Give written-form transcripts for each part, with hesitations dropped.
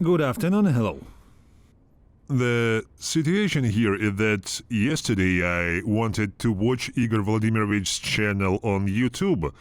Good afternoon, hello. The situation here is that yesterday I wanted to watch Igor Volodymyrovic's channel on YouTube,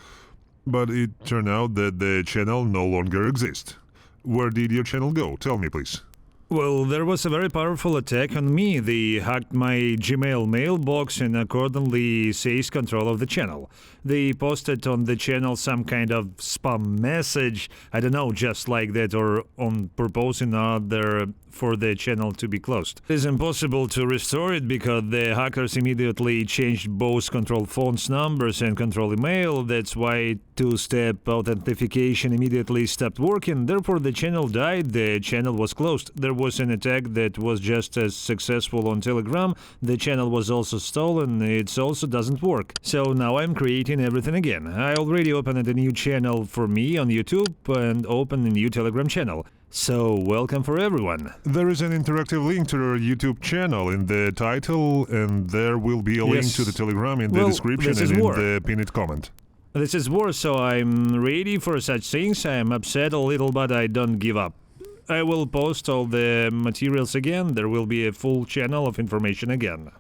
but it turned out that the channel no longer exists. Where did your channel go? Tell me, please. Well, there was a very powerful attack on me. They hacked my Gmail mailbox and accordingly seized control of the channel. They posted on the channel some kind of spam message, I don't know, just like that, or on purpose in order for the channel to be closed. It is impossible to restore it because the hackers immediately changed both control phone's numbers and control email. That's why two-step authentication immediately stopped working. Therefore, the channel died, the channel was closed. There was an attack that was just as successful on Telegram. The channel was also stolen. It also doesn't work. So now I'm creating everything again. I already opened a new channel for me on YouTube and opened a new Telegram channel. So, welcome for everyone. There is an interactive link to our YouTube channel in the title, and there will be a link to the Telegram in the description and in the pinned comment. This is war, so I'm ready for such things. I'm upset a little, but I don't give up. I will post all the materials again. There will be a full channel of information again.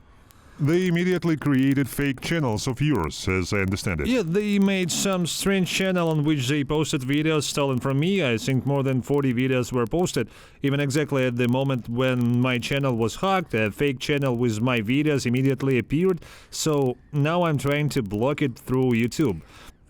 They immediately created fake channels of yours, as I understand it. Yeah, they made some strange channel on which they posted videos stolen from me. I think more than 40 videos were posted. Even exactly at the moment when my channel was hacked, a fake channel with my videos immediately appeared. So now I'm trying to block it through YouTube.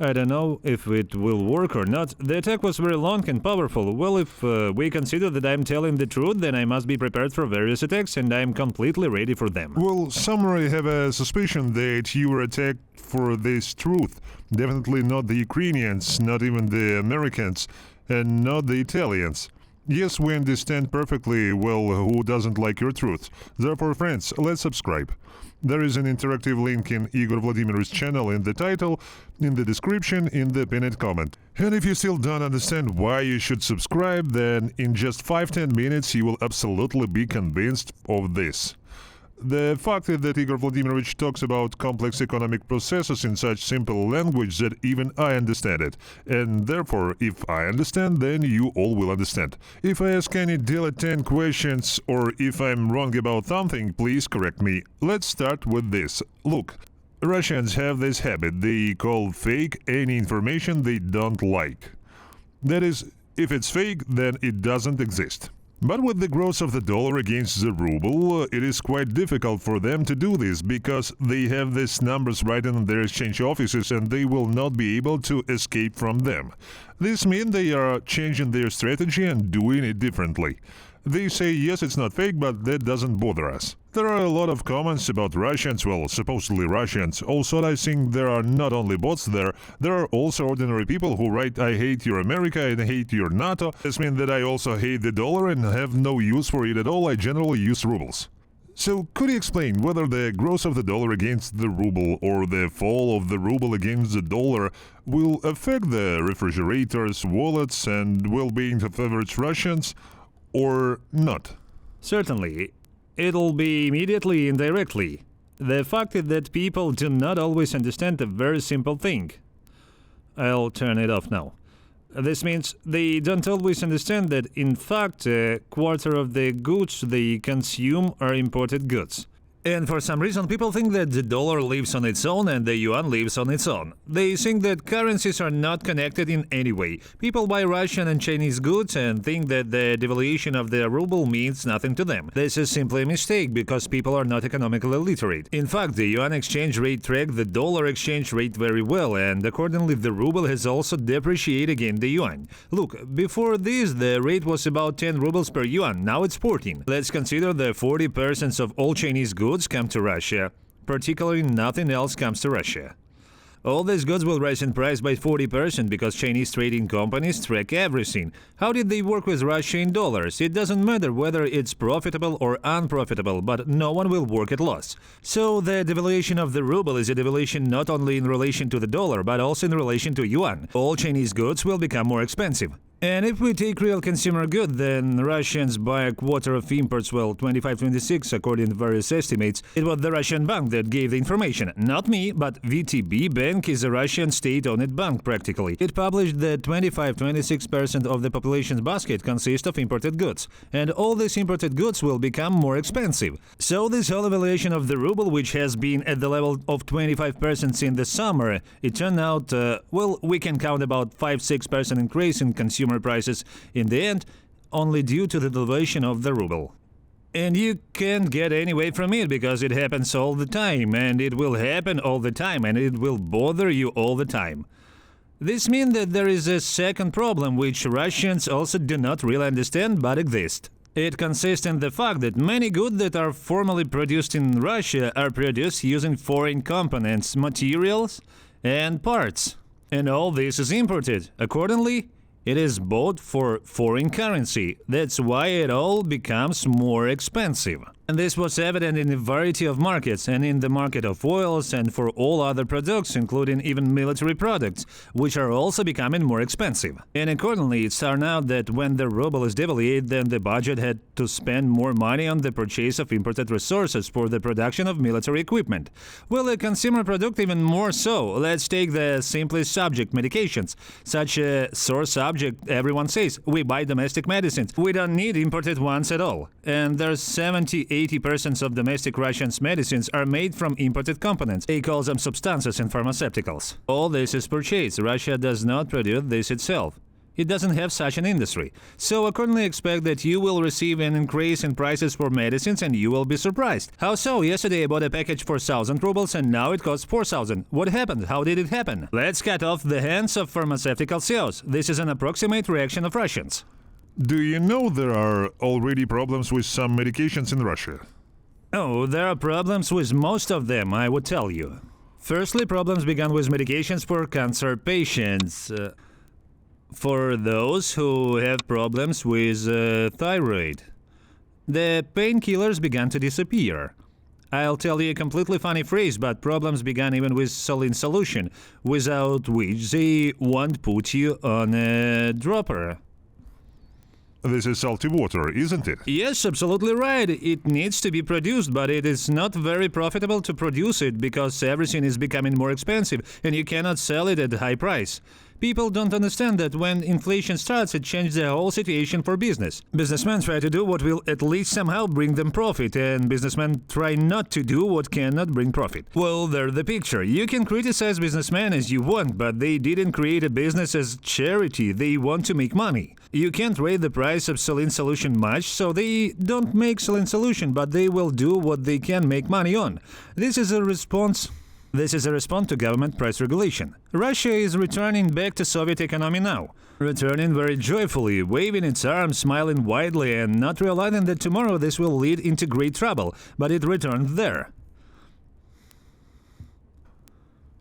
I don't know if it will work or not. The attack was very long and powerful. Well, if we consider that I'm telling the truth, then I must be prepared for various attacks, and I'm completely ready for them. Well, some have a suspicion that you were attacked for this truth. Definitely not the Ukrainians, not even the Americans, and not the Italians. Yes, we understand perfectly well who doesn't like your truth. Therefore, friends, let's subscribe. There is an interactive link in Igor Vladimir's channel in the title, in the description, in the pinned comment. And if you still don't understand why you should subscribe, then in just 5-10 minutes you will absolutely be convinced of this. The fact is that Igor Volodymyrovich talks about complex economic processes in such simple language that even I understand it. And therefore, if I understand, then you all will understand. If I ask any dilettante questions or if I'm wrong about something, please correct me. Let's start with this. Look, Russians have this habit. They call fake any information they don't like. That is, if it's fake, then it doesn't exist. But with the growth of the dollar against the ruble, it is quite difficult for them to do this because they have these numbers written in their exchange offices and they will not be able to escape from them. This means they are changing their strategy and doing it differently. They say, yes, it's not fake, but that doesn't bother us. There are a lot of comments about Russians, well, supposedly Russians. Also, I think there are not only bots there are also ordinary people who write, I hate your America and I hate your NATO. This means that I also hate the dollar and have no use for it at all. I generally use rubles. So, could you explain whether the growth of the dollar against the ruble or the fall of the ruble against the dollar will affect the refrigerators, wallets, and well-being of average Russians? Or not? Certainly. It'll be immediately indirectly. The fact is that people do not always understand a very simple thing. I'll turn it off now. This means they don't always understand that, in fact, a quarter of the goods they consume are imported goods. And for some reason, people think that the dollar lives on its own and the yuan lives on its own. They think that currencies are not connected in any way. People buy Russian and Chinese goods and think that the devaluation of the ruble means nothing to them. This is simply a mistake because people are not economically literate. In fact, the yuan exchange rate tracked the dollar exchange rate very well, and accordingly the ruble has also depreciated against the yuan. Look, before this the rate was about 10 rubles per yuan, now it's 14. Let's consider that 40% of all Chinese goods come to Russia. Particularly nothing else comes to Russia. All these goods will rise in price by 40% because Chinese trading companies track everything. How did they work with Russia in dollars? It doesn't matter whether it's profitable or unprofitable, but no one will work at loss. So the devaluation of the ruble is a devaluation not only in relation to the dollar, but also in relation to yuan. All Chinese goods will become more expensive. And if we take real consumer good, then Russians buy a quarter of imports, well, 25-26 according to various estimates. It was the Russian bank that gave the information. Not me, but VTB Bank is a Russian state-owned bank practically. It published that 25-26% of the population's basket consists of imported goods. And all these imported goods will become more expensive. So this whole evaluation of the ruble, which has been at the level of 25% since the summer, it turned out, we can count about 5-6% increase in consumer prices in the end, only due to the devaluation of the ruble. And you can't get any way from it because it happens all the time, and it will happen all the time, and it will bother you all the time. This means that there is a second problem which Russians also do not really understand but exists. It consists in the fact that many goods that are formally produced in Russia are produced using foreign components, materials, and parts. And all this is imported. Accordingly, it is bought for foreign currency. That's why it all becomes more expensive. And this was evident in a variety of markets, and in the market of oils and for all other products, including even military products, which are also becoming more expensive. And accordingly, it turned out that when the ruble is devalued, then the budget had to spend more money on the purchase of imported resources for the production of military equipment. Well, a consumer product even more so. Let's take the simplest subject, medications. Such a sore subject, everyone says, we buy domestic medicines. We don't need imported ones at all. And there's 80% of domestic Russians' medicines are made from imported components. They call them substances and pharmaceuticals. All this is purchased. Russia does not produce this itself. It doesn't have such an industry. So accordingly expect that you will receive an increase in prices for medicines and you will be surprised. How so? Yesterday I bought a package for 1,000 rubles and now it costs 4,000. What happened? How did it happen? Let's cut off the hands of pharmaceutical CEOs. This is an approximate reaction of Russians. Do you know there are already problems with some medications in Russia? Oh, there are problems with most of them, I would tell you. Firstly, problems began with medications for cancer patients. For those who have problems with thyroid. The painkillers began to disappear. I'll tell you a completely funny phrase, but problems began even with saline solution, without which they won't put you on a dropper. This is salty water, isn't it? Yes, absolutely right. It needs to be produced, but it is not very profitable to produce it because everything is becoming more expensive and you cannot sell it at a high price. People don't understand that when inflation starts, it changes the whole situation for business. Businessmen try to do what will at least somehow bring them profit, and businessmen try not to do what cannot bring profit. Well, there's the picture. You can criticize businessmen as you want, but they didn't create a business as charity. They want to make money. You can't raise the price of saline solution much, so they don't make saline solution, but they will do what they can make money on. This is a response to government price regulation. Russia is returning back to Soviet economy now. Returning very joyfully, waving its arms, smiling widely, and not realizing that tomorrow this will lead into great trouble, but it returned there.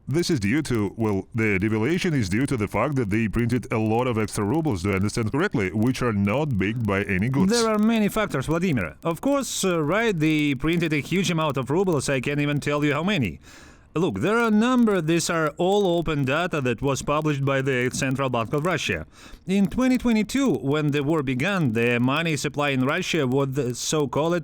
This is due to, the devaluation is due to the fact that they printed a lot of extra rubles, do I understand correctly, which are not backed by any goods. There are many factors, Vladimir. Of course, right, they printed a huge amount of rubles, I can't even tell you how many. Look, there are a number, these are all open data that was published by the Central Bank of Russia. In 2022, when the war began, the money supply in Russia was the so-called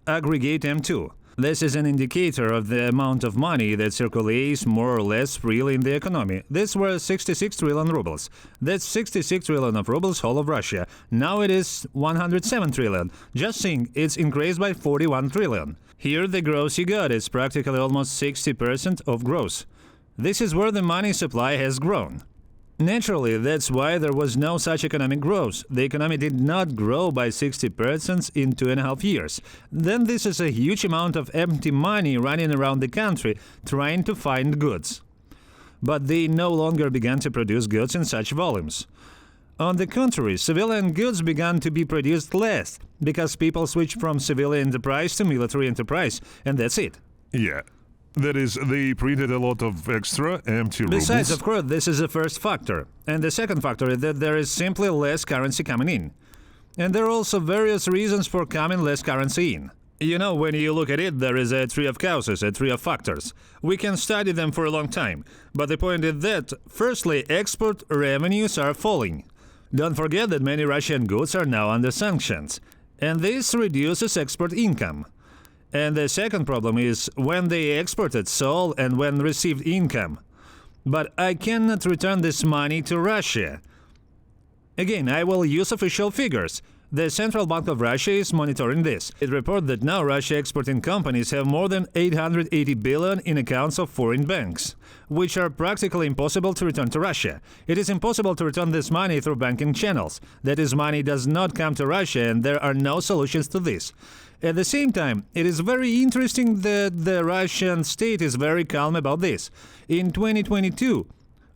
aggregate M2. This is an indicator of the amount of money that circulates more or less freely in the economy. This was 66 trillion rubles. That's 66 trillion of rubles whole of Russia. Now it is 107 trillion. Just think, it's increased by 41 trillion. Here the gross you got is practically almost 60% of gross. This is where the money supply has grown. Naturally, that's why there was no such economic growth. The economy did not grow by 60% in 2.5 years. Then this is a huge amount of empty money running around the country trying to find goods. But they no longer began to produce goods in such volumes. On the contrary, civilian goods began to be produced less, because people switched from civilian enterprise to military enterprise, and that's it. Yeah. That is, they printed a lot of extra empty rubles. Besides, of course, this is the first factor. And the second factor is that there is simply less currency coming in. And there are also various reasons for coming less currency in. You know, when you look at it, there is a tree of causes, a tree of factors. We can study them for a long time. But the point is that, firstly, export revenues are falling. Don't forget that many Russian goods are now under sanctions, and this reduces export income. And the second problem is when they exported, sold, and when received income. But I cannot return this money to Russia. Again, I will use official figures. The Central Bank of Russia is monitoring this. It reports that now Russia exporting companies have more than 880 billion in accounts of foreign banks, which are practically impossible to return to Russia. It is impossible to return this money through banking channels. That is, money does not come to Russia, and there are no solutions to this. At the same time, it is very interesting that the Russian state is very calm about this. In 2022,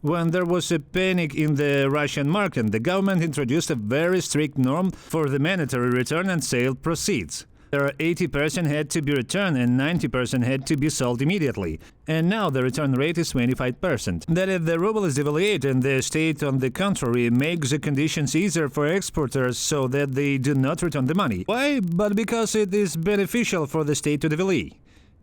when there was a panic in the Russian market, the government introduced a very strict norm for the mandatory return and sale proceeds. There 80% had to be returned and 90% had to be sold immediately. And now the return rate is 25%. That if the ruble is devalued and the state, on the contrary, makes the conditions easier for exporters so that they do not return the money. Why? But because it is beneficial for the state to devalue.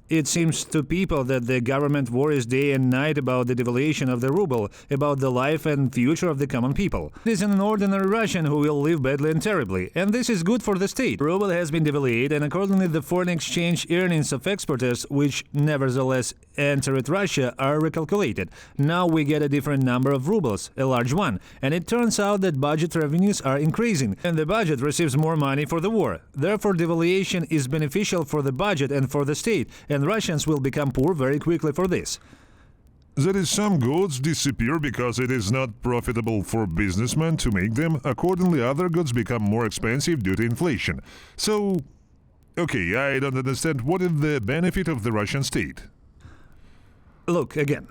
It seems to people that the government worries day and night about the devaluation of the ruble, about the life and future of the common people. It is an ordinary Russian who will live badly and terribly, and this is good for the state. Ruble has been devalued, and accordingly the foreign exchange earnings of exporters, which nevertheless entered Russia, are recalculated. Now we get a different number of rubles, a large one, and it turns out that budget revenues are increasing, and the budget receives more money for the war. Therefore, devaluation is beneficial for the budget and for the state, and Russians will become poor very quickly for this. That is, some goods disappear because it is not profitable for businessmen to make them. Accordingly, other goods become more expensive due to inflation. So, okay, I don't understand. What is the benefit of the Russian state? Look, again.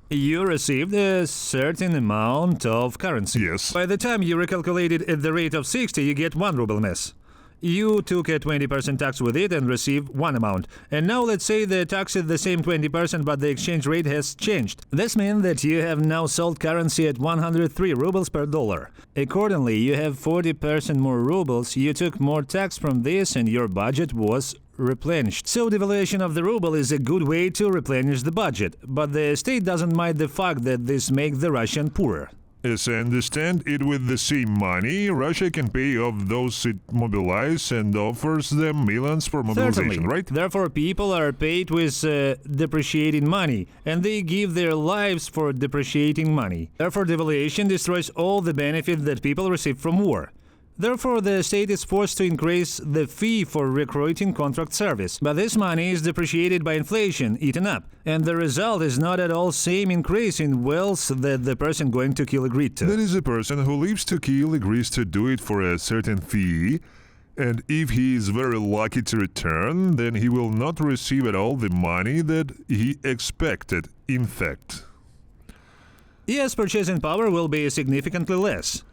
You received a certain amount of currency. Yes. By the time you recalculate it at the rate of 60, you get 1 ruble less. You took a 20% tax with it and received one amount. And now let's say the tax is the same 20%, but the exchange rate has changed. This means that you have now sold currency at 103 rubles per dollar. Accordingly, you have 40% more rubles, you took more tax from this, and your budget was replenished. So devaluation of the ruble is a good way to replenish the budget. But the state doesn't mind the fact that this makes the Russian poorer. As I understand it, with the same money, Russia can pay off those it mobilizes and offers them millions for mobilization, Certainly. right? Therefore, people are paid with depreciating money, and they give their lives for depreciating money. Therefore, devaluation destroys all the benefit that people receive from war. Therefore, the state is forced to increase the fee for recruiting contract service. But this money is depreciated by inflation, eaten up. And the result is not at all same increase in wealth that the person going to kill agreed to. That is, a person who lives to kill agrees to do it for a certain fee, and if he is very lucky to return, then he will not receive at all the money that he expected, in fact. Yes, purchasing power will be significantly less.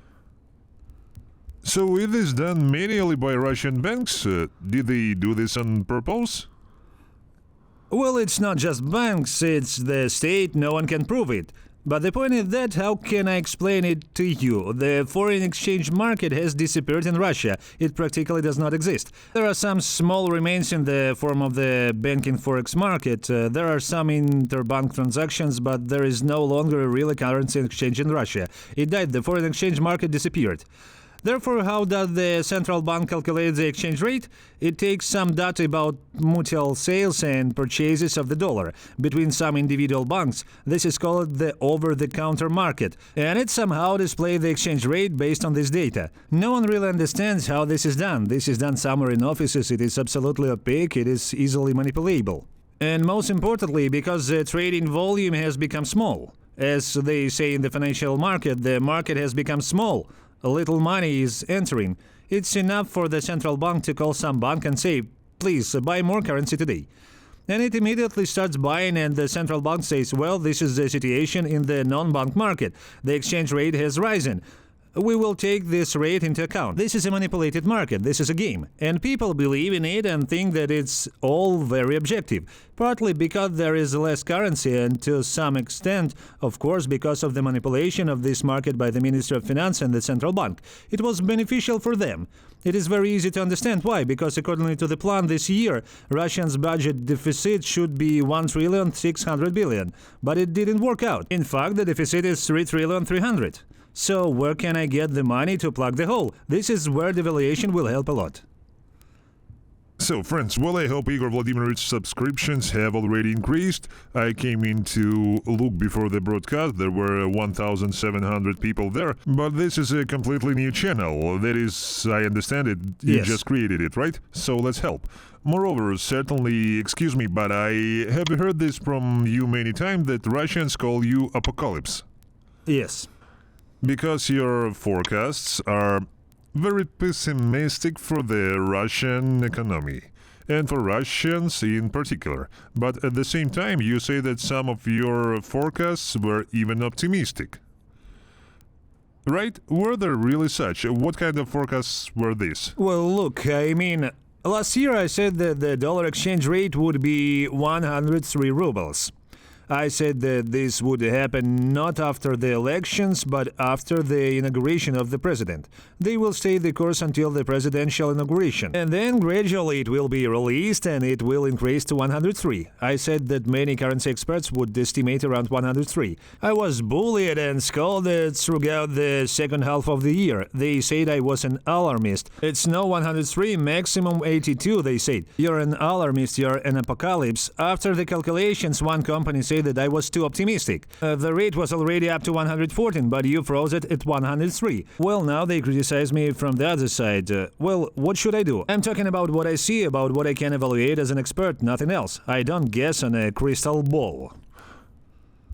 So it is done manually by Russian banks? Did they do this on purpose? Well, it's not just banks, it's the state, no one can prove it. But the point is that, how can I explain it to you? The foreign exchange market has disappeared in Russia. It practically does not exist. There are some small remains in the form of the banking forex market. There are some interbank transactions, but there is no longer a real currency exchange in Russia. It died, the foreign exchange market disappeared. Therefore, how does the central bank calculate the exchange rate? It takes some data about mutual sales and purchases of the dollar between some individual banks. This is called the over-the-counter market, and it somehow displays the exchange rate based on this data. No one really understands how this is done. This is done somewhere in offices. It is absolutely opaque. It is easily manipulable. And most importantly, because the trading volume has become small. As they say in the financial market, the market has become small. A little money is entering. It's enough for the central bank to call some bank and say, please, buy more currency today. And it immediately starts buying, and the central bank says, well, this is the situation in the non-bank market. The exchange rate has risen. We will take this rate into account. This is a manipulated market. This is a game. And people believe in it and think that it's all very objective. Partly because there is less currency, and to some extent, of course, because of the manipulation of this market by the Ministry of Finance and the Central Bank. It was beneficial for them. It is very easy to understand why, because according to the plan this year, Russia's budget deficit should be 1,600,000,000,000, but it didn't work out. In fact, the deficit is 3,300,000,000,000. So where can I get the money to plug the hole? This is where the valuation will help a lot. So, friends, well, I hope Igor Vladimirov's subscriptions have already increased. I came in to look before the broadcast. There were 1,700 people there. But this is a completely new channel. That is, I understand it. You Yes. just created it, right? So let's help. Moreover, certainly, excuse me, but I have heard this from you many times that Russians call you apocalypse. Yes. Because your forecasts are very pessimistic for the Russian economy, and for Russians in particular. But at the same time, you say that some of your forecasts were even optimistic. Right? Were there really such? What kind of forecasts were these? Well, look, I mean, last year I said that the dollar exchange rate would be 103 rubles. I said that this would happen not after the elections, but after the inauguration of the president. They will stay the course until the presidential inauguration. And then gradually it will be released and it will increase to 103. I said that many currency experts would estimate around 103. I was bullied and scolded throughout the second half of the year. They said I was an alarmist. It's no 103, maximum 82, they said. You're an alarmist, you're an apocalypse. After the calculations, one company said that I was too optimistic. The rate was already up to 114, but you froze it at 103. Well, now they criticize me from the other side. Well, what should I do? I'm talking about what I see, about what I can evaluate as an expert, nothing else. I don't guess on a crystal ball.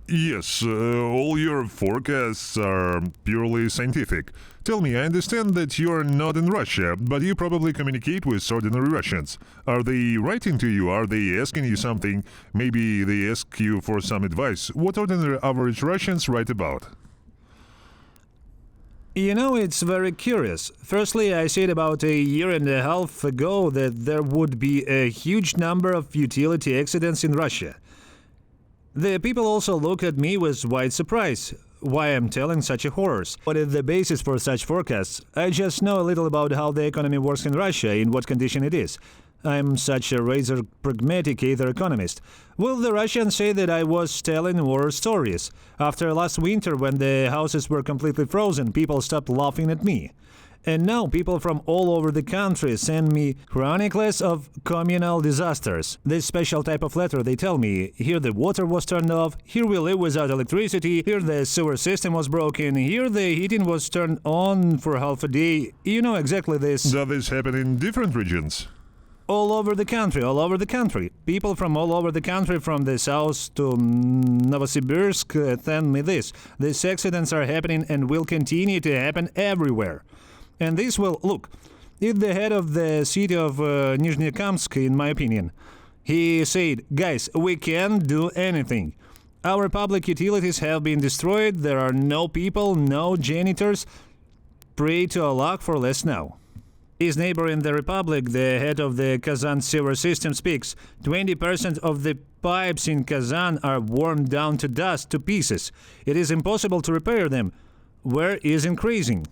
Yes, all your forecasts are purely scientific. Tell me, I understand that you're not in Russia, but you probably communicate with ordinary Russians. Are they writing to you? Are they asking you something? Maybe they ask you for some advice. What ordinary average Russians write about? You know, it's very curious. Firstly, I said about a year and a half ago that there would be a huge number of utility accidents in Russia. The people also look at me with wide surprise. Why I'm telling such a horrors? What is the basis for such forecasts? I just know a little about how the economy works in Russia, in what condition it is. I'm such a razor pragmatic either economist. Will the Russians say that I was telling war stories? After last winter, when the houses were completely frozen, people stopped laughing at me. And now people from all over the country send me chronicles of communal disasters. This special type of letter, they tell me, here the water was turned off, here we live without electricity, here the sewer system was broken, here the heating was turned on for half a day. You know exactly this. Does this happen in different regions? All over the country, all over the country. People from all over the country, from the south to Novosibirsk, send me this. These accidents are happening and will continue to happen everywhere. And this will, look, it's the head of the city of Nizhnekamsk, in my opinion. He said, guys, we can't do anything. Our public utilities have been destroyed, there are no people, no janitors. Pray to Allah for less now. His neighbor in the republic, the head of the Kazan sewer system, speaks. 20% of the pipes in Kazan are worn down to dust, to pieces. It is impossible to repair them. Where is increasing?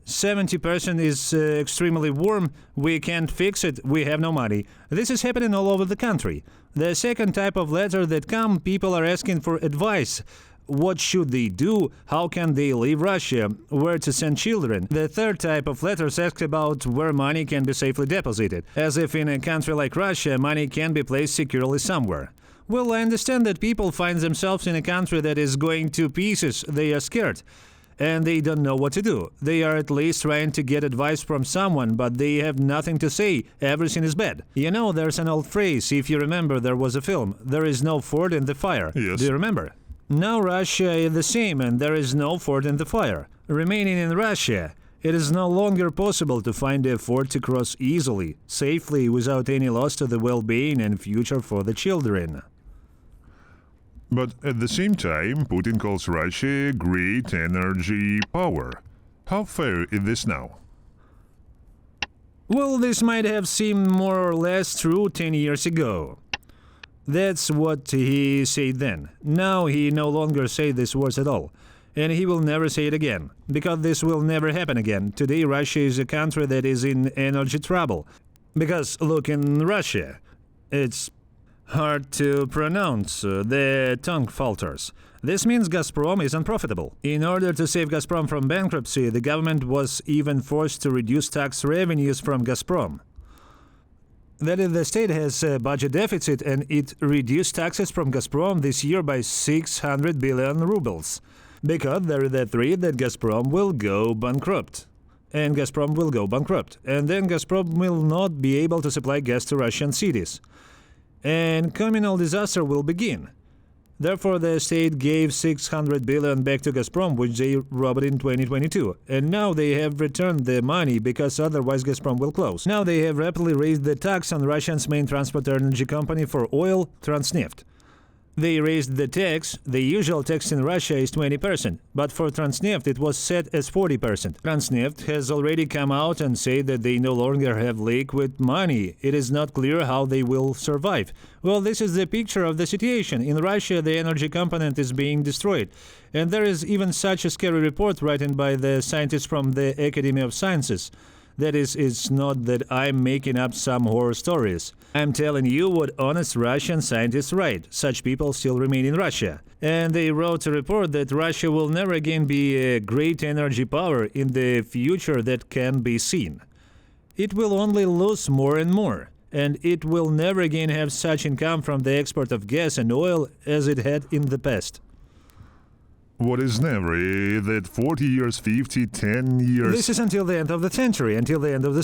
70% is extremely warm, we can't fix it, we have no money. This is happening all over the country. The second type of letter that come, people are asking for advice. What should they do? How can they leave Russia? Where to send children? The third type of letters ask about where money can be safely deposited. As if in a country like Russia, money can be placed securely somewhere. Well, I understand that people find themselves in a country that is going to pieces, they are scared. And they don't know what to do. They are at least trying to get advice from someone, but they have nothing to say. Everything is bad. You know, there's an old phrase, if you remember, there was a film, there is no fort in the fire. Yes. Do you remember? Now Russia is the same, and there is no fort in the fire. Remaining in Russia, it is no longer possible to find a fort to cross easily, safely, without any loss to the well-being and future for the children. But at the same time, Putin calls Russia a great energy power. How fair is this now? Well, this might have seemed more or less true 10 years ago. That's what he said then. Now he no longer say these words at all. And he will never say it again. Because this will never happen again. Today Russia is a country that is in energy trouble. Because, look, in Russia, it's hard to pronounce, the tongue falters. This means Gazprom is unprofitable. In order to save Gazprom from bankruptcy, the government was even forced to reduce tax revenues from Gazprom. That is, the state has a budget deficit and it reduced taxes from Gazprom this year by 600 billion rubles. Because there is a threat that Gazprom will go bankrupt. And Gazprom will go bankrupt. And then Gazprom will not be able to supply gas to Russian cities. And communal disaster will begin. Therefore, the state gave 600 billion back to Gazprom, which they robbed in 2022. And now they have returned the money because otherwise Gazprom will close. Now they have rapidly raised the tax on Russia's main transport energy company for oil, Transneft. They raised the tax. The usual tax in Russia is 20%, but for Transneft it was set as 40%. Transneft has already come out and said that they no longer have liquid money. It is not clear how they will survive. Well, this is the picture of the situation. In Russia, the energy component is being destroyed. And there is even such a scary report written by the scientists from the Academy of Sciences. That is, it's not that I'm making up some horror stories. I'm telling you what honest Russian scientists write. Such people still remain in Russia. And they wrote a report that Russia will never again be a great energy power in the future that can be seen. It will only lose more and more. And it will never again have such income from the export of gas and oil as it had in the past. What is never? That 40 years, 50, 10 years? This is until the end of the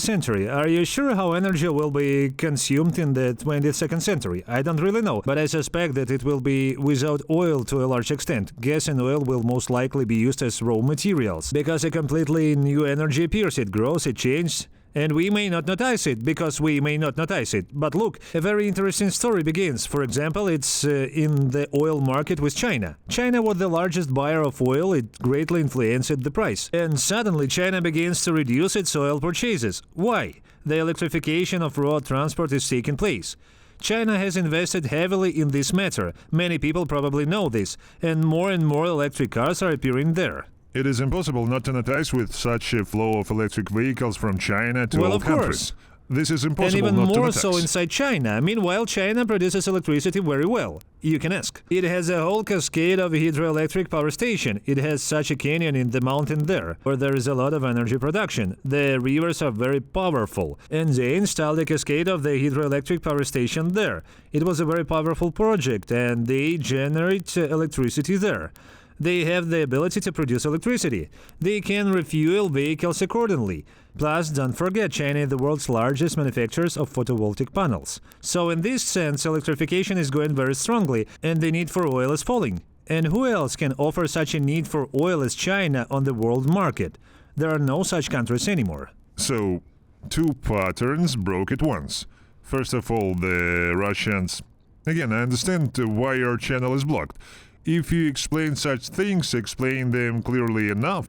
century, Are you sure how energy will be consumed in the 22nd century? I don't really know, but I suspect that it will be without oil to a large extent. Gas and oil will most likely be used as raw materials, because a completely new energy appears, it grows, it changes. And we may not notice it, because we may not notice it. But look, a very interesting story begins. For example, it's in the oil market with China. China was the largest buyer of oil, it greatly influenced the price. And suddenly China begins to reduce its oil purchases. Why? The electrification of road transport is taking place. China has invested heavily in this matter. Many people probably know this. And more electric cars are appearing there. It is impossible not to notice with such a flow of electric vehicles from China to all countries. This is impossible and even not to more notice. so inside China. Meanwhile, China produces electricity very well. You can ask. It has a whole cascade of hydroelectric power station. It has such a canyon in the mountain there, where there is a lot of energy production. The rivers are very powerful, and they installed a cascade of the hydroelectric power station there. It was a very powerful project, and they generate electricity there. They have the ability to produce electricity. They can refuel vehicles accordingly. Plus, don't forget, China is the world's largest manufacturer of photovoltaic panels. So in this sense, electrification is going very strongly, and the need for oil is falling. And who else can offer such a need for oil as China on the world market? There are no such countries anymore. So, two patterns broke at once. First of all, the Russians... Again, I understand why your channel is blocked. If you explain such things, explain them clearly enough.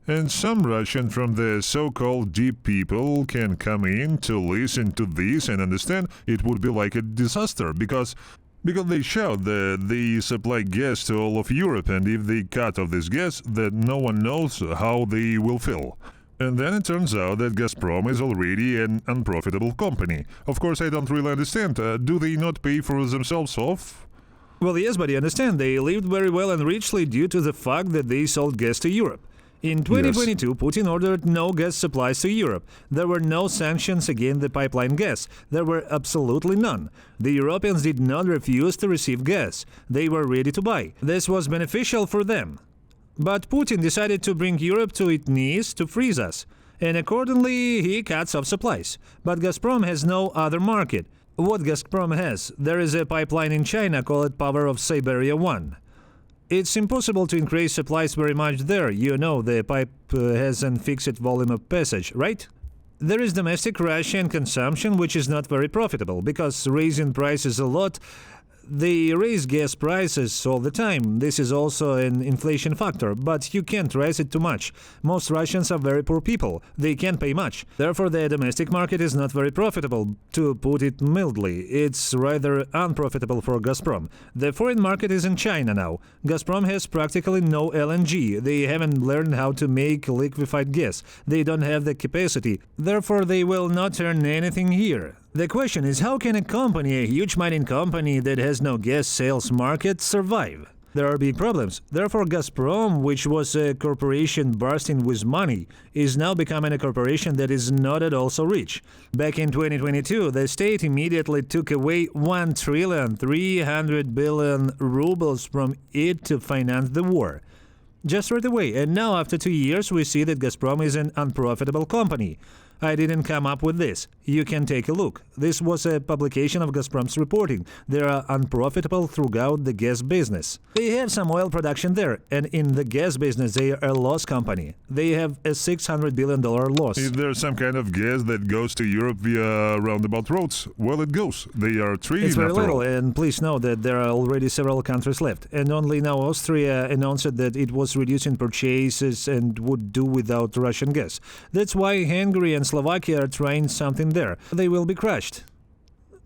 And some Russian from the so-called deep people can come in to listen to this and understand it would be like a disaster, because they shout that they supply gas to all of Europe, and if they cut off this gas, that no one knows how they will feel. And then it turns out that Gazprom is already an unprofitable company. Of course, I don't really understand. Do they not pay for themselves off? Well, yes, but you understand, they lived very well and richly due to the fact that they sold gas to Europe. In 2022, yes. Putin ordered no gas supplies to Europe. There were no sanctions against the pipeline gas. There were absolutely none. The Europeans did not refuse to receive gas. They were ready to buy. This was beneficial for them. But Putin decided to bring Europe to its knees to freeze us. And accordingly, he cuts off supplies. But Gazprom has no other market. What Gazprom has? There is a pipeline in China called Power of Siberia 1. It's impossible to increase supplies very much there. You know, the pipe has a fixed volume of passage, right? There is domestic Russian consumption, which is not very profitable, because raising prices a lot, they raise gas prices all the time. This is also an inflation factor, but you can't raise it too much. Most Russians are very poor people. They can't pay much. Therefore, the domestic market is not very profitable, to put it mildly. It's rather unprofitable for Gazprom. The foreign market is in China now. Gazprom has practically no LNG. They haven't learned how to make liquefied gas. They don't have the capacity. Therefore, they will not earn anything here. The question is, how can a company, a huge mining company that has no gas sales market, survive? There are big problems. Therefore, Gazprom, which was a corporation bursting with money, is now becoming a corporation that is not at all so rich. Back in 2022, the state immediately took away 1,300 billion rubles from it to finance the war. Just right away, and now after 2 years we see that Gazprom is an unprofitable company. I didn't come up with this. You can take a look. This was a publication of Gazprom's reporting. They are unprofitable throughout the gas business. They have some oil production there, and in the gas business they are a loss company. They have a $600 billion loss. Is there some kind of gas that goes to Europe via roundabout roads? Well, it goes. They are treated It's very after little, all. and please know that there are already several countries left. And only now Austria announced that it was reducing purchases and would do without Russian gas. That's why Hungary and Slovakia are trying something there. They will be crushed.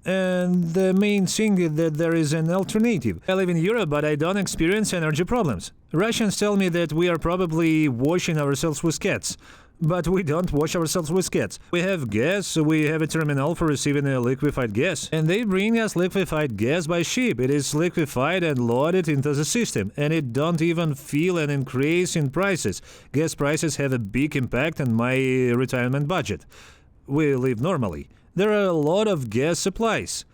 And the main thing is that there is an alternative. I live in Europe, but I don't experience energy problems. Russians tell me that we are probably washing ourselves with cats. But we don't wash ourselves with cats. We have gas, we have a terminal for receiving a liquefied gas. And they bring us liquefied gas by ship. It is liquefied and loaded into the system. And it don't even feel an increase in prices. Gas prices have a big impact on my retirement budget. We live normally. There are a lot of gas supplies.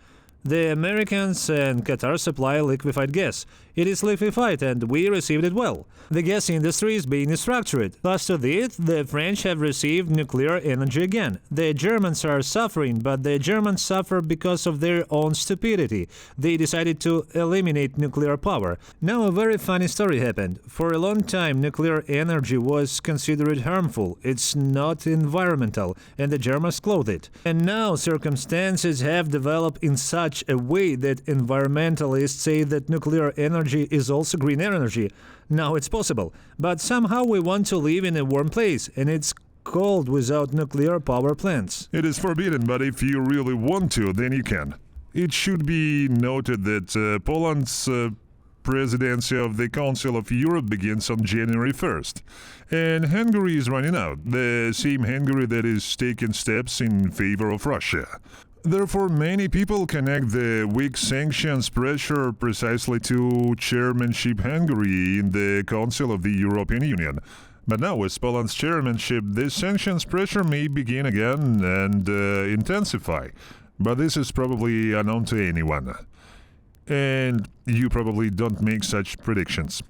The Americans and Qatar supply liquefied gas. It is liquefied and we received it well. The gas industry is being restructured. Plus to this, the French have received nuclear energy again. The Germans are suffering, but the Germans suffer because of their own stupidity. They decided to eliminate nuclear power. Now a very funny story happened. For a long time, nuclear energy was considered harmful. It's not environmental, and the Germans clothed it. And now circumstances have developed in such a way that environmentalists say that nuclear energy is also green energy. Now it's possible, but somehow we want to live in a warm place, and it's cold without nuclear power plants. It is forbidden, but if you really want to, then you can. It should be noted that Poland's presidency of the Council of Europe begins on January 1st, and Hungary is running out, the same Hungary that is taking steps in favor of Russia. Therefore, many people connect the weak sanctions pressure precisely to chairmanship Hungary in the Council of the European Union. But now, with Poland's chairmanship, this sanctions pressure may begin again and intensify. But this is probably unknown to anyone. And you probably don't make such predictions.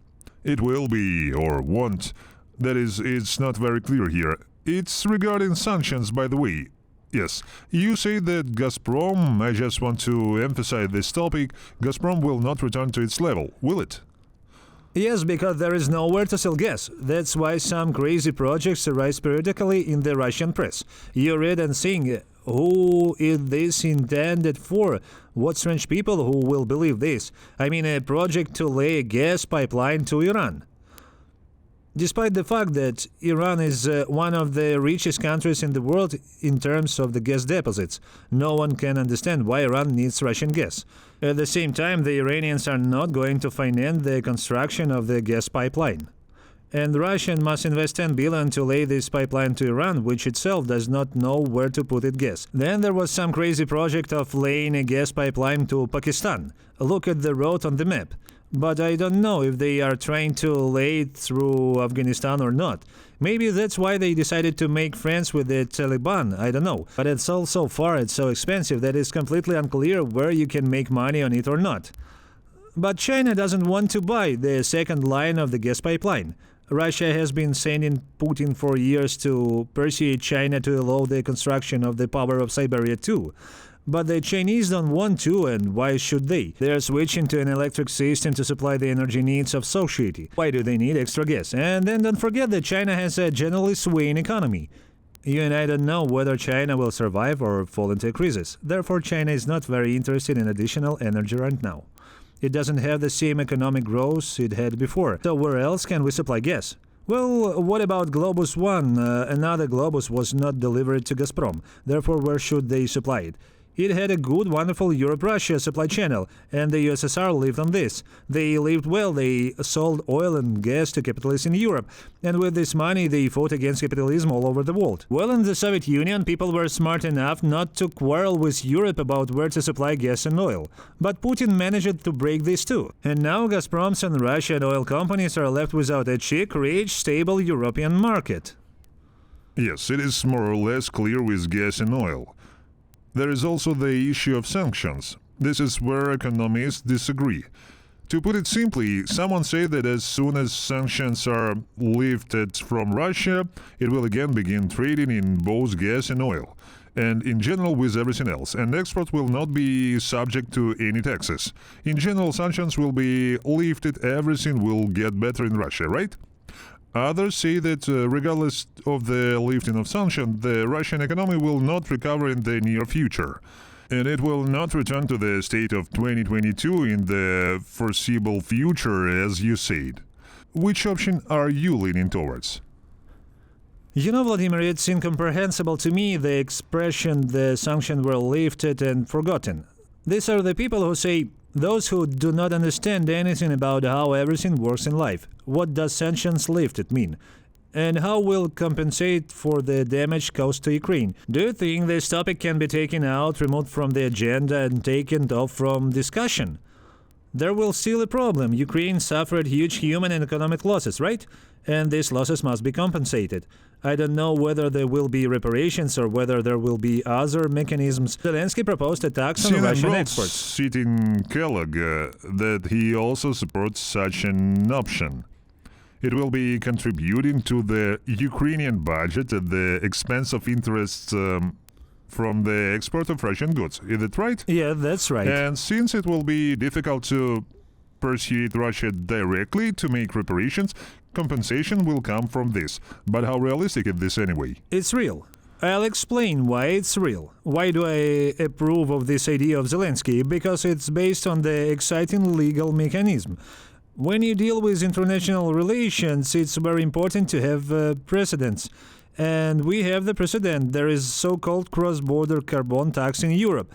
It will be, or won't. That is, it's not very clear here. It's regarding sanctions, by the way. Yes, you say that Gazprom, I just want to emphasize this topic, Gazprom will not return to its level, will it? Yes, because there is nowhere to sell gas. That's why some crazy projects arise periodically in the Russian press. You read and think, who is this intended for? What strange people who will believe this? I mean, a project to lay a gas pipeline to Iran. Despite the fact that Iran is one of the richest countries in the world in terms of the gas deposits, no one can understand why Iran needs Russian gas. At the same time, the Iranians are not going to finance the construction of the gas pipeline. And Russia must invest 10 billion to lay this pipeline to Iran, which itself does not know where to put its gas. Then there was some crazy project of laying a gas pipeline to Pakistan. Look at the road on the map. But I don't know if they are trying to lay it through Afghanistan or not. Maybe that's why they decided to make friends with the Taliban, I don't know. But it's all so far, it's so expensive that it's completely unclear where you can make money on it or not. But China doesn't want to buy the second line of the gas pipeline. Russia has been sending Putin for years to persuade China to allow the construction of the Power of Siberia 2. But the Chinese don't want to, and why should they? They are switching to an electric system to supply the energy needs of society. Why do they need extra gas? And then don't forget that China has a generally swaying economy. You and I don't know whether China will survive or fall into a crisis. Therefore, China is not very interested in additional energy right now. It doesn't have the same economic growth it had before. So where else can we supply gas? Well, what about Globus 1? Another Globus was not delivered to Gazprom. Therefore, where should they supply it? It had a good, wonderful Europe-Russia supply channel, and the USSR lived on this. They lived well, they sold oil and gas to capitalists in Europe, and with this money they fought against capitalism all over the world. Well, in the Soviet Union, people were smart enough not to quarrel with Europe about where to supply gas and oil. But Putin managed to break this too. And now Gazprom's and Russian oil companies are left without a chic, rich, stable European market. Yes, it is more or less clear with gas and oil. There is also the issue of sanctions. This is where economists disagree. To put it simply, someone say that as soon as sanctions are lifted from Russia, it will again begin trading in both gas and oil, and in general with everything else, and export will not be subject to any taxes. In general, sanctions will be lifted, everything will get better in Russia, right? Others say that regardless of the lifting of sanctions, the Russian economy will not recover in the near future, and it will not return to the state of 2022 in the foreseeable future, as you said. Which option are you leaning towards? You know, Vladimir, it's incomprehensible to me the expression "the sanctions were lifted and forgotten." These are the people who say, those who do not understand anything about how everything works in life. What does sanctions lifted mean? And how will compensate for the damage caused to Ukraine? Do you think this topic can be taken out, removed from the agenda and taken off from discussion? There will still a problem. Ukraine suffered huge human and economic losses, right? And these losses must be compensated. I don't know whether there will be reparations or whether there will be other mechanisms. Zelensky proposed a tax on Russian exports. Citing Kellogg that he also supports such an option. It will be contributing to the Ukrainian budget at the expense of interests from the export of Russian goods. Is it right? Yeah, that's right. And since it will be difficult to persuade Russia directly to make reparations, compensation will come from this. But how realistic is this anyway? It's real. I'll explain why it's real. Why do I approve of this idea of Zelensky? Because it's based on the exciting legal mechanism. When you deal with international relations, it's very important to have precedents. And we have the precedent. There is so-called cross-border carbon tax in Europe.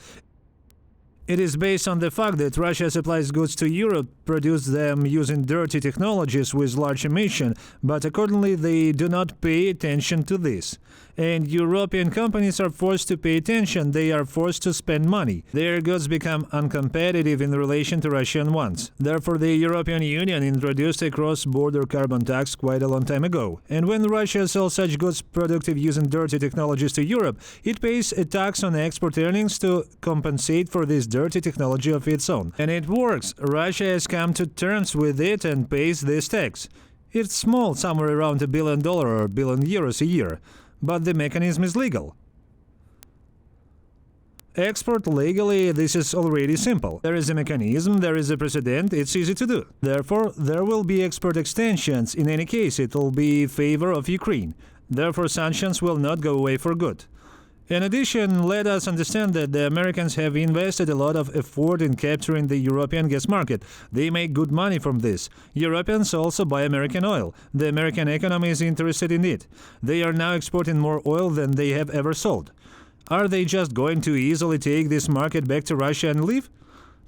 It is based on the fact that Russia supplies goods to Europe, produces them using dirty technologies with large emission, but accordingly they do not pay attention to this. And European companies are forced to pay attention, they are forced to spend money. Their goods become uncompetitive in relation to Russian ones. Therefore, the European Union introduced a cross-border carbon tax quite a long time ago. And when Russia sells such goods productive using dirty technologies to Europe, it pays a tax on export earnings to compensate for this dirty technology of its own. And it works. Russia has come to terms with it and pays this tax. It's small, somewhere around $1 billion or €1 billion a year. But the mechanism is legal. Export legally, this is already simple. There is a mechanism, there is a precedent, it's easy to do. Therefore, there will be export extensions. In any case, it will be in favor of Ukraine. Therefore, sanctions will not go away for good. In addition, let us understand that the Americans have invested a lot of effort in capturing the European gas market. They make good money from this. Europeans also buy American oil. The American economy is interested in it. They are now exporting more oil than they have ever sold. Are they just going to easily take this market back to Russia and leave?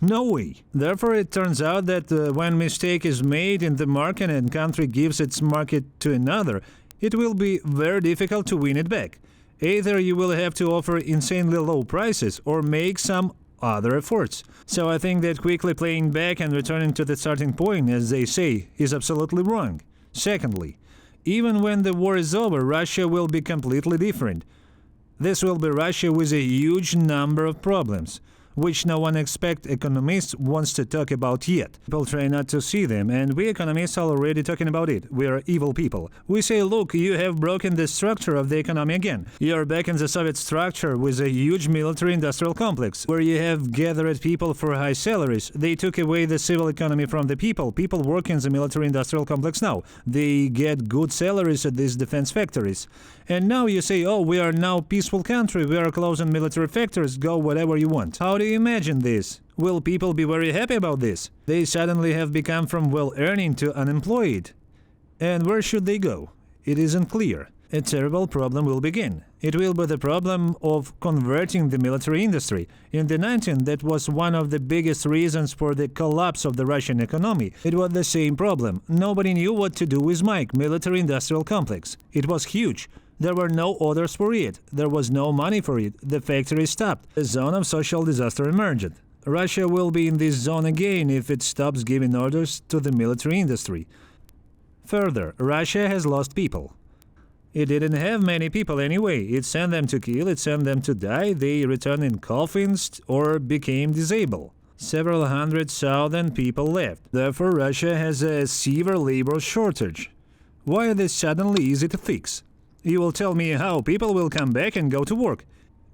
No way. Therefore, it turns out that when mistake is made in the market and country gives its market to another, it will be very difficult to win it back. Either you will have to offer insanely low prices or make some other efforts. So I think that quickly playing back and returning to the starting point, as they say, is absolutely wrong. Secondly, even when the war is over, Russia will be completely different. This will be Russia with a huge number of problems, which no one expect economists wants to talk about yet. People try not to see them, and we economists are already talking about it. We are evil people. We say, look, you have broken the structure of the economy again. You are back in the Soviet structure with a huge military-industrial complex, where you have gathered people for high salaries. They took away the civil economy from the people. People work in the military-industrial complex now. They get good salaries at these defense factories. And now you say, oh, we are now a peaceful country, we are closing military factories, go whatever you want. How do you imagine this? Will people be very happy about this? They suddenly have become from well-earning to unemployed. And where should they go? It isn't clear. a terrible problem will begin. It will be the problem of converting the military industry. In the 19th, that was one of the biggest reasons for the collapse of the Russian economy. It was the same problem. Nobody knew what to do with MIC, military-industrial complex. It was huge. There were no orders for it. There was no money for it. The factory stopped. A zone of social disaster emerged. Russia will be in this zone again if it stops giving orders to the military industry. Further, Russia has lost people. It didn't have many people anyway. It sent them to kill, it sent them to die, they returned in coffins or became disabled. Several 100,000 people left. Therefore, Russia has a severe labor shortage. Why this suddenly easy to fix? You will tell me how people will come back and go to work.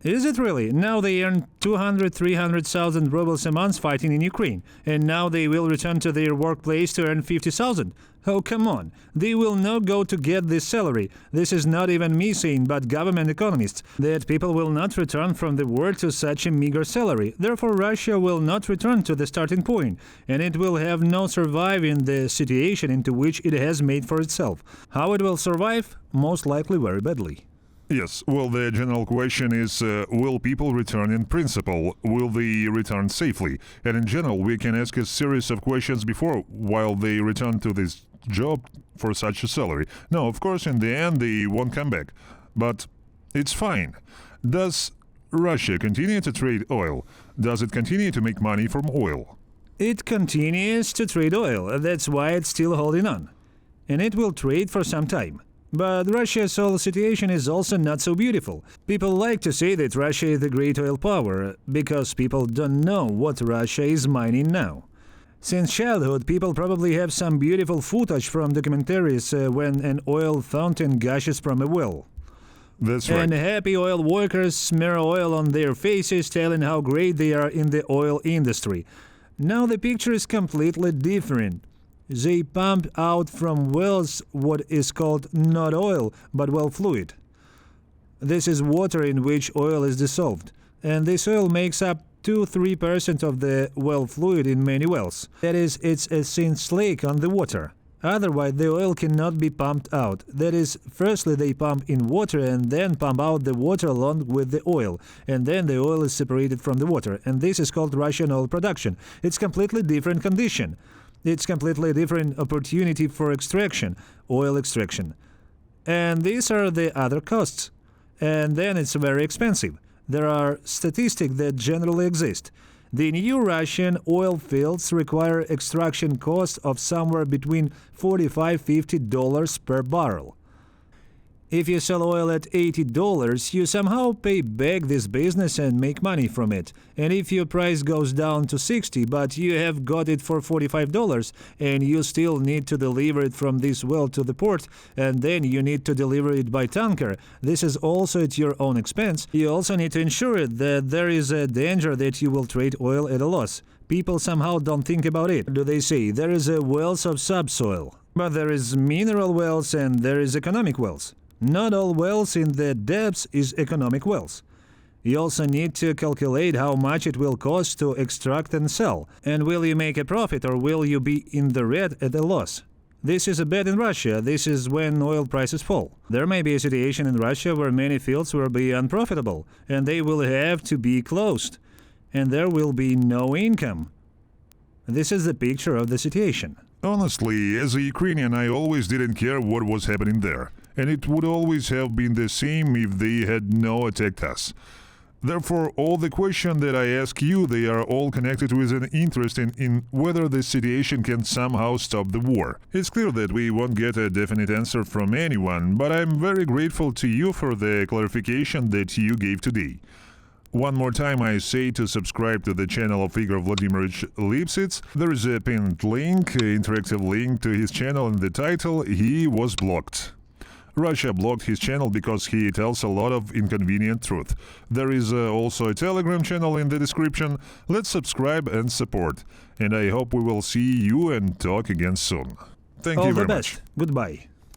Is it really? Now they earn 200,000-300,000 rubles a month fighting in Ukraine, and now they will return to their workplace to earn 50,000. Oh, come on. They will not go to get this salary. This is not even me saying, but government economists, that people will not return from the war to such a meager salary. Therefore, Russia will not return to the starting point, and it will have no survive in the situation into which it has made for itself. How it will survive? Most likely very badly. Yes, well, the general question is, will people return in principle? Will they return safely? And in general, we can ask a series of questions before, while they return to this job for such a salary. No, of course, in the end, they won't come back. But it's fine. Does Russia continue to trade oil? Does it continue to make money from oil? It continues to trade oil. That's why it's still holding on. And it will trade for some time. But Russia's oil situation is also not so beautiful. People like to say that Russia is the great oil power, because people don't know what Russia is mining now. Since childhood, people probably have some beautiful footage from documentaries when an oil fountain gushes from a well. That's right. And happy oil workers smear oil on their faces, telling how great they are in the oil industry. Now the picture is completely different. They pump out from wells what is called not oil, but well fluid. This is water in which oil is dissolved, and this oil makes up 2-3% of the well fluid in many wells. That is, it's a thin slake on the water. Otherwise, the oil cannot be pumped out. That is, firstly they pump in water and then pump out the water along with the oil, and then the oil is separated from the water, and this is called Russian oil production. It's completely different condition. It's completely different opportunity for extraction, oil extraction. And these are the other costs. And then it's very expensive. There are statistics that generally exist. The new Russian oil fields require extraction costs of somewhere between $45–50 per barrel. If you sell oil at $80, you somehow pay back this business and make money from it. And if your price goes down to $60, but you have got it for $45, and you still need to deliver it from this well to the port, and then you need to deliver it by tanker, this is also at your own expense. You also need to ensure that there is a danger that you will trade oil at a loss. People somehow don't think about it. Do they say there is a wells of subsoil, but there is mineral wells and there is economic wells. Not all wells in the depths is economic wells. You also need to calculate how much it will cost to extract and sell. And will you make a profit or will you be in the red at a loss? This is a bet in Russia. This is when oil prices fall. There may be a situation in Russia where many fields will be unprofitable and they will have to be closed. And there will be no income. This is the picture of the situation. Honestly, as a Ukrainian, I always didn't care what was happening there. And it would always have been the same if they had not attacked us. Therefore, all the questions that I ask you, they are all connected with an interest in whether the situation can somehow stop the war. It's clear that we won't get a definite answer from anyone, but I'm very grateful to you for the clarification that you gave today. One more time I say to subscribe to the channel of Igor Vladimirovich Lipsitz. There is a pinned link, interactive link to his channel in the title. He was blocked. Russia blocked his channel because he tells a lot of inconvenient truth. There is also a Telegram channel in the description. Let's subscribe and support. And I hope we will see you and talk again soon. Thank you very much. All the best. Goodbye.